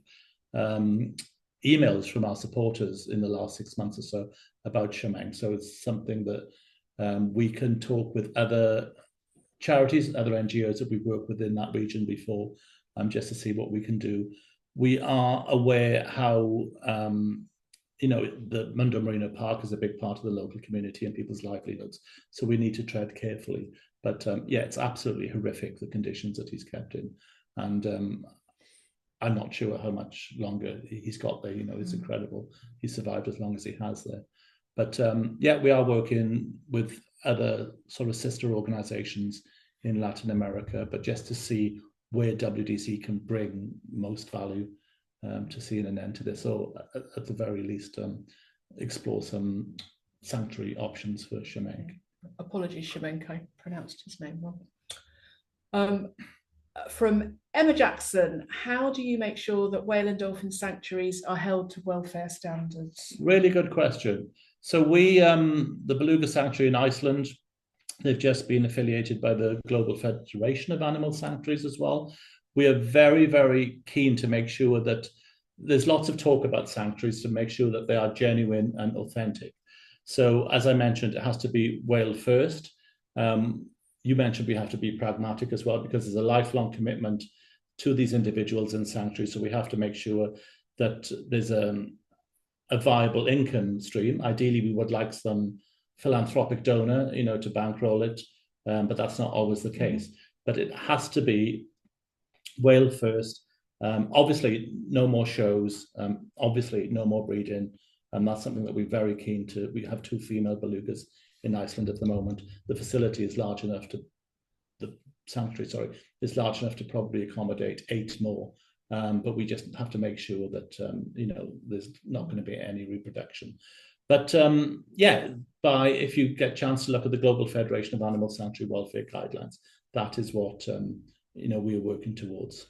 emails from our supporters in the last 6 months or so about Shemang. So it's something that we can talk with other charities, other NGOs that we've worked with in that region before, just to see what we can do. We are aware how the Mundo Marina Park is a big part of the local community and people's livelihoods. So we need to tread carefully. But yeah, it's absolutely horrific, the conditions that he's kept in. And I'm not sure how much longer he's got there. It's incredible. He survived as long as he has there. But yeah, we are working with other sort of sister organizations in Latin America, but just to see where WDC can bring most value to seeing an end to this, or at the very least, explore some sanctuary options for Shemenk. Apologies, Shemenk, I pronounced his name wrong. From Emma Jackson, how do you make sure that whale and dolphin sanctuaries are held to welfare standards? Really good question. So we, the Beluga Sanctuary in Iceland, they've just been affiliated by the Global Federation of Animal Sanctuaries as well. We are very, very keen to make sure that there's lots of talk about sanctuaries, to make sure that they are genuine and authentic. So as I mentioned, it has to be whale first. You mentioned we have to be pragmatic as well, because there's a lifelong commitment to these individuals in sanctuary. So we have to make sure that there's a viable income stream. Ideally, we would like some philanthropic donor, to bankroll it, but that's not always the case. But it has to be whale first. Obviously, no more shows. Obviously, no more breeding. And that's something that we're very keen to. We have 2 female belugas in Iceland at the moment. The facility is large enough to, the sanctuary, is large enough to probably accommodate 8 more. But we just have to make sure that, there's not going to be any reproduction. But yeah, if you get a chance to look at the Global Federation of Animal Sanctuary Welfare Guidelines, that is what, we are working towards.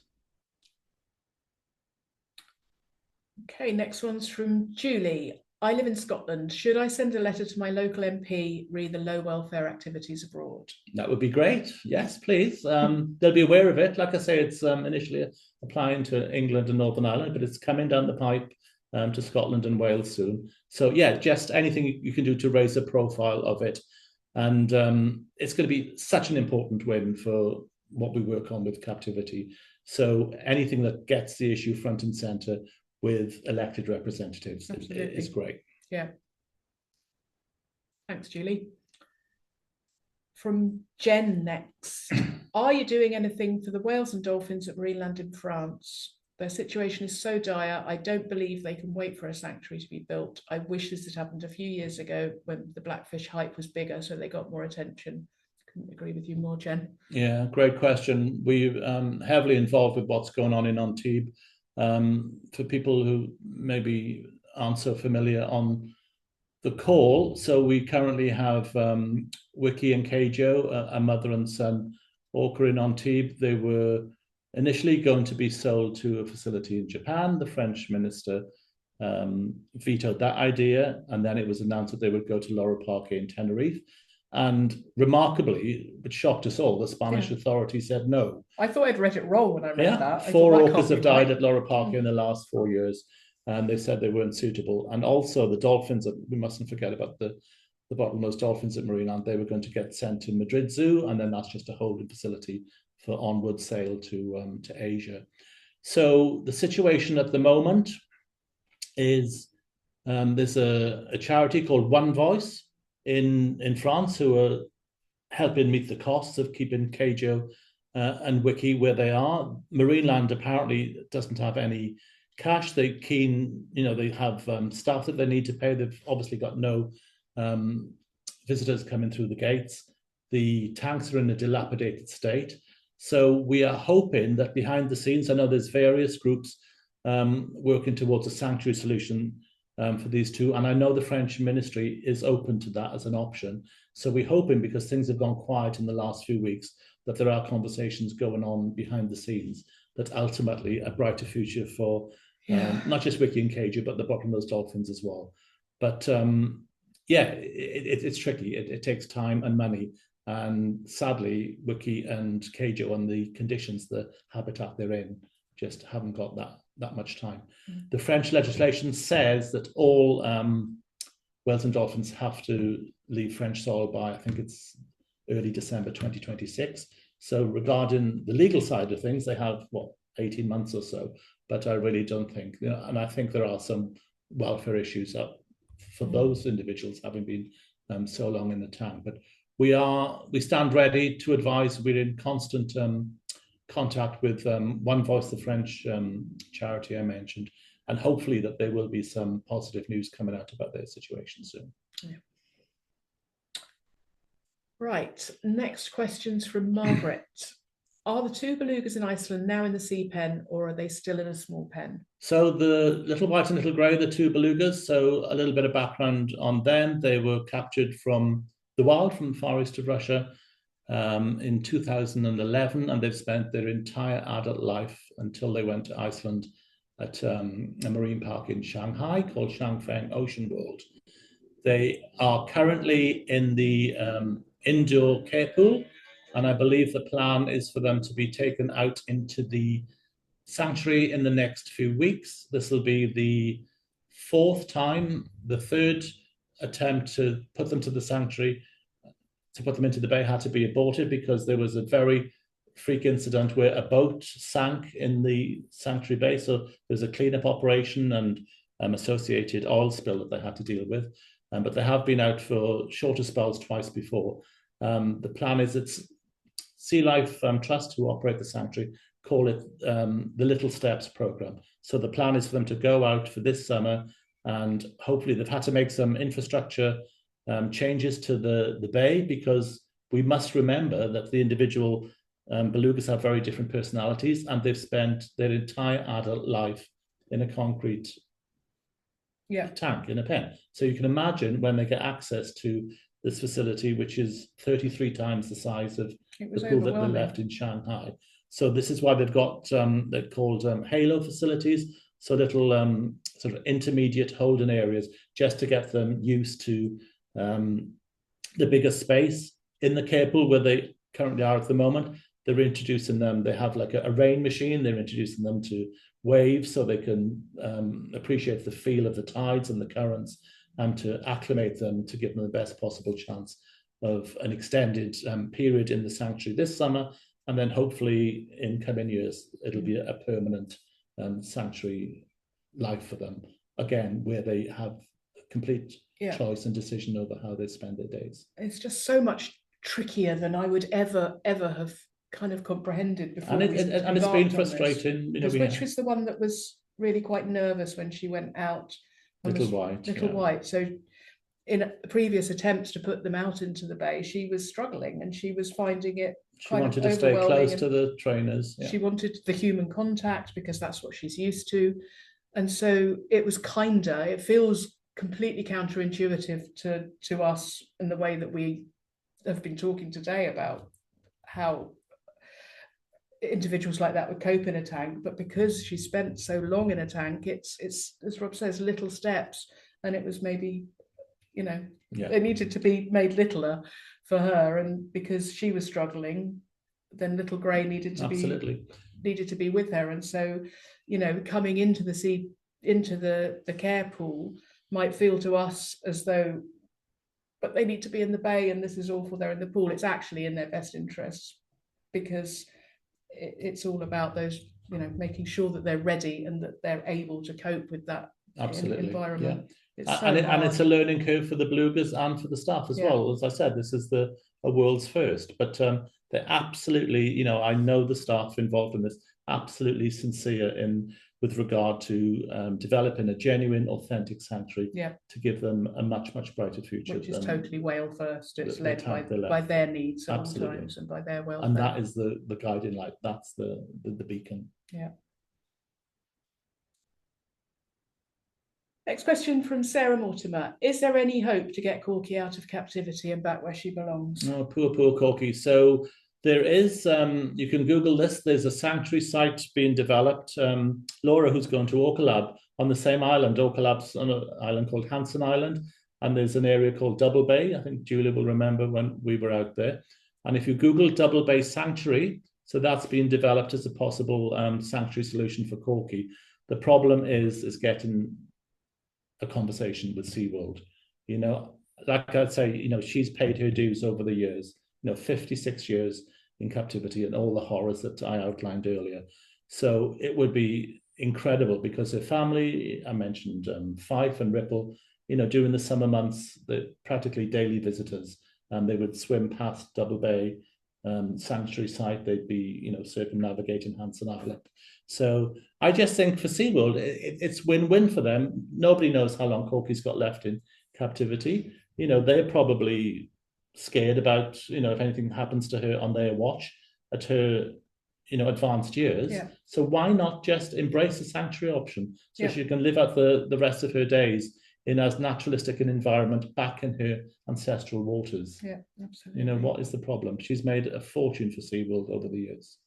Okay, next one's from Julie. I live in Scotland. Should I send a letter to my local MP re the low welfare activities abroad? That would be great. Yes, please. They'll be aware of it. Like I say, it's initially applying to England and Northern Ireland, but it's coming down the pipe to Scotland and Wales soon. So yeah, just anything you can do to raise the profile of it. And it's going to be such an important win for what we work on with Captivity. So anything that gets the issue front and center with elected representatives is great. Yeah. Thanks, Julie. From Jen next. Are you doing anything for the whales and dolphins at Marineland in France? Their situation is so dire, I don't believe they can wait for a sanctuary to be built. I wish this had happened a few years ago when the blackfish hype was bigger, so they got more attention. Couldn't agree with you more, Jen. Yeah, great question. We're heavily involved with what's going on in Antibes. For people who maybe aren't so familiar on the call, so we currently have Wiki and Keijo, a mother and son orca in Antibes. They were initially going to be sold to a facility in Japan. The French minister vetoed that idea, and then it was announced that they would go to Loro Parque in Tenerife. And remarkably, which shocked us all, the Spanish authority said no. I thought I'd read it wrong when I read that. 4 orcas have died at Loro Parque in the last 4 years, and they said they weren't suitable. And also the dolphins, we mustn't forget about the bottlenose dolphins at Marineland. They were going to get sent to Madrid Zoo, and then that's just a holding facility for onward sale to Asia. So the situation at the moment is there's a charity called One Voice in France who are helping meet the costs of keeping Keijo and Wiki where they are. Marineland apparently doesn't have any cash. They have staff that they need to pay. They've obviously got no visitors coming through the gates. The tanks are in a dilapidated state. So we are hoping that behind the scenes, I know there's various groups working towards a sanctuary solution for these 2. And I know the French ministry is open to that as an option. So we're hoping, because things have gone quiet in the last few weeks, that there are conversations going on behind the scenes that ultimately a brighter future for not just Wiki and Keijo, but the bottlenose dolphins as well. But it's tricky. It takes time and money. And sadly, Wiki and Keijo and the conditions, the habitat they're in, just haven't got that much time. The French legislation says that all whales and dolphins have to leave French soil by, I think it's early December 2026. So regarding the legal side of things, they have, 18 months or so. But I really don't think, and I think there are some welfare issues for those individuals having been so long in the tank. But we stand ready to advise. We're in constant contact with One Voice, the French charity I mentioned, and hopefully that there will be some positive news coming out about their situation soon. Yeah. Right, next questions from Margaret. Are the two belugas in Iceland now in the sea pen, or are they still in a small pen? So the little white and little grey, the two belugas, so a little bit of background on them. They were captured from the wild, from the far east of Russia in 2011, and they've spent their entire adult life until they went to Iceland at a marine park in Shanghai called Shangfeng Ocean World. They are currently in the indoor care pool, and I believe the plan is for them to be taken out into the sanctuary in the next few weeks. This will be the fourth time. The third attempt to put them to the sanctuary, to put them into the bay, had to be aborted because there was a very freak incident where a boat sank in the sanctuary bay. So there's a cleanup operation and associated oil spill that they had to deal with. But they have been out for shorter spells twice before. The plan is it's Sea Life Trust, who operate the sanctuary, call it the Little Steps program. So the plan is for them to go out for this summer, and hopefully they've had to make some infrastructure changes to the bay, because we must remember that the individual belugas have very different personalities, and they've spent their entire adult life in a concrete tank, in a pen. So you can imagine when they get access to this facility, which is 33 times the size of the pool that they left in Shanghai. So this is why they've got, they're called halo facilities, so little sort of intermediate holding areas, just to get them used to the bigger space. In the care pool where they currently are at the moment, they're introducing them, they have like a rain machine, they're introducing them to waves so they can appreciate the feel of the tides and the currents, and to acclimate them, to give them the best possible chance of an extended period in the sanctuary this summer. And then hopefully in coming years, it'll be a permanent sanctuary life for them, again, where they have complete choice and decision over how they spend their days. It's just so much trickier than I would ever have kind of comprehended before. And it's been frustrating. You know, which was the one that was really quite nervous when she went out? Little White. So in previous attempts to put them out into the bay, she was struggling and she was finding it she wanted to stay close to the trainers. She wanted the human contact because that's what she's used to. And so it was kinder. It feels completely counterintuitive to us in the way that we have been talking today about how individuals like that would cope in a tank. But because she spent so long in a tank, it's as Rob says, little steps. And it was maybe, you know, it needed to be made littler for her, and because she was struggling, then little Grey needed to be with her. And so, you know, coming into the care pool might feel to us as though, but they need to be in the bay and this is awful, they're in the pool. It's actually in their best interests, because it's all about those, you know, making sure that they're ready and that they're able to cope with that environment. And it's a learning curve for the belugas and for the staff as well. As I said, this is a world's first, but they're absolutely, you know, I know the staff involved in this, absolutely sincere with regard to developing a genuine, authentic sanctuary to give them a much brighter future. Which is totally whale first. It's led by their needs at all times and by their welfare. And that is the guiding light. That's the beacon. Yeah. Next question from Sarah Mortimer. Is there any hope to get Corky out of captivity and back where she belongs? Oh, poor Corky. So there is, you can Google this, there's a sanctuary site being developed. Laura, who's going to Orcolab on the same island, Orcolab's on an island called Hansen Island, and there's an area called Double Bay. I think Julia will remember when we were out there. And if you Google Double Bay Sanctuary, so that's being developed as a possible sanctuary solution for Corky. The problem is getting a conversation with SeaWorld. You know, like I'd say, you know, she's paid her dues over the years, you know, 56 years in captivity and all the horrors that I outlined earlier. So it would be incredible because their family, I mentioned Fife and Ripple, during the summer months, they're practically daily visitors. They would swim past Double Bay sanctuary site. They'd be, circumnavigating Hanson Island. So I just think for SeaWorld, it's win-win for them. Nobody knows how long Corky's got left in captivity. They're probably scared about, if anything happens to her on their watch at her, advanced years. Yeah. So why not just embrace the sanctuary option so Yeah. she can live out the rest of her days in as naturalistic an environment back in her ancestral waters? Yeah, absolutely. What is the problem? She's made a fortune for SeaWorld over the years.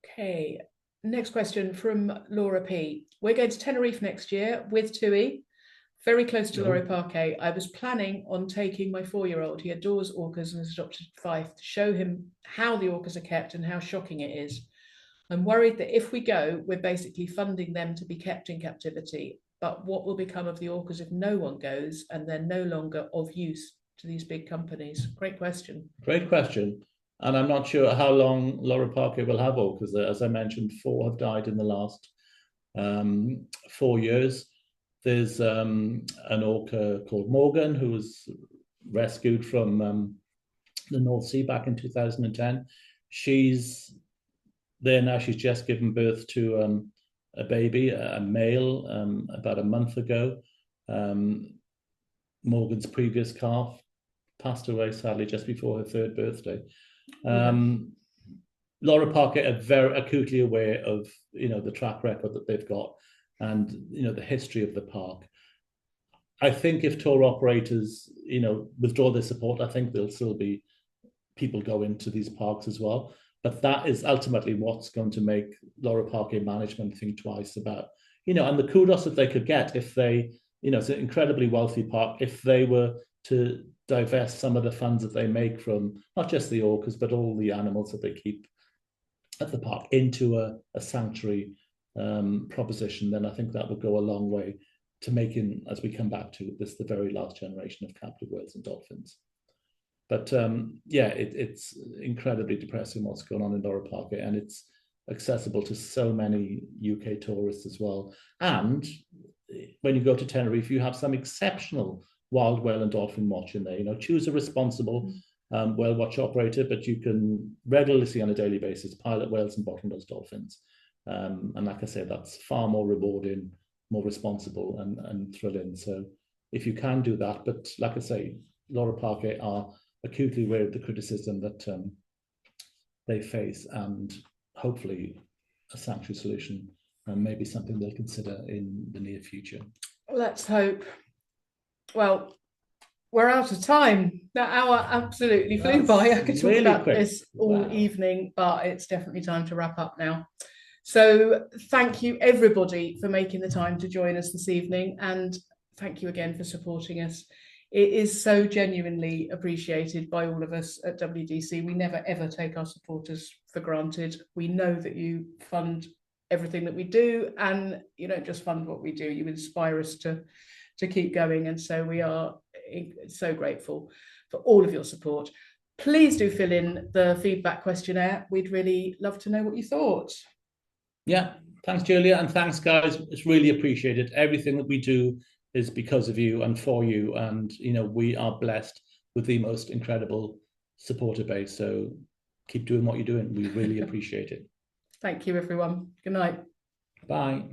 Okay, next question from Laura P. We're going to Tenerife next year with Tui, very close to Loro Parque. I was planning on taking my 4-year-old. He adores orcas and has adopted Fife to show him how the orcas are kept and how shocking it is. I'm worried that if we go, we're basically funding them to be kept in captivity. But what will become of the orcas if no one goes and they're no longer of use to these big companies? Great question. Great question. And I'm not sure how long Loro Parque will have orcas. As I mentioned, 4 have died in the last 4 years. There's an orca called Morgan who was rescued from the North Sea back in 2010. She's there now. She's just given birth to a baby, a male, about a month ago. Morgan's previous calf passed away, sadly, just before her 3rd birthday. Loro Parque are very acutely aware of the track record that they've got and the history of the park. I think if tour operators withdraw their support, I think there'll still be people go into these parks as well. But that is ultimately what's going to make Loro Parque management think twice about and the kudos that they could get if they it's an incredibly wealthy park. If they were to divest some of the funds that they make from not just the orcas but all the animals that they keep at the park into a sanctuary proposition, then I think that would go a long way to making, as we come back to this, the very last generation of captive whales and dolphins. But it's incredibly depressing what's going on in Loro Parque, and it's accessible to so many UK tourists as well. And when you go to Tenerife, you have some exceptional wild whale and dolphin watching there. Choose a responsible whale watch operator, but you can regularly see on a daily basis pilot whales and bottlenose dolphins. And like I said, that's far more rewarding, more responsible and thrilling. So if you can do that, but like I say, Loro Parque are acutely aware of the criticism that they face, and hopefully a sanctuary solution may be something they'll consider in the near future. Let's hope. Well, we're out of time. That hour absolutely flew by. I could talk really about this all evening, but it's definitely time to wrap up now. So thank you everybody for making the time to join us this evening, and thank you again for supporting us. It is so genuinely appreciated by all of us at WDC. We never ever take our supporters for granted. We know that you fund everything that we do, and you don't just fund what we do, you inspire us to keep going. And so we are so grateful for all of your support. Please do fill in the feedback questionnaire. We'd really love to know what you thought. Yeah, thanks, Julia, and thanks, guys. It's really appreciated. Everything that we do is because of you and for you, and we are blessed with the most incredible supporter base. So keep doing what you're doing. We really appreciate it. Thank you, everyone. Good night. Bye.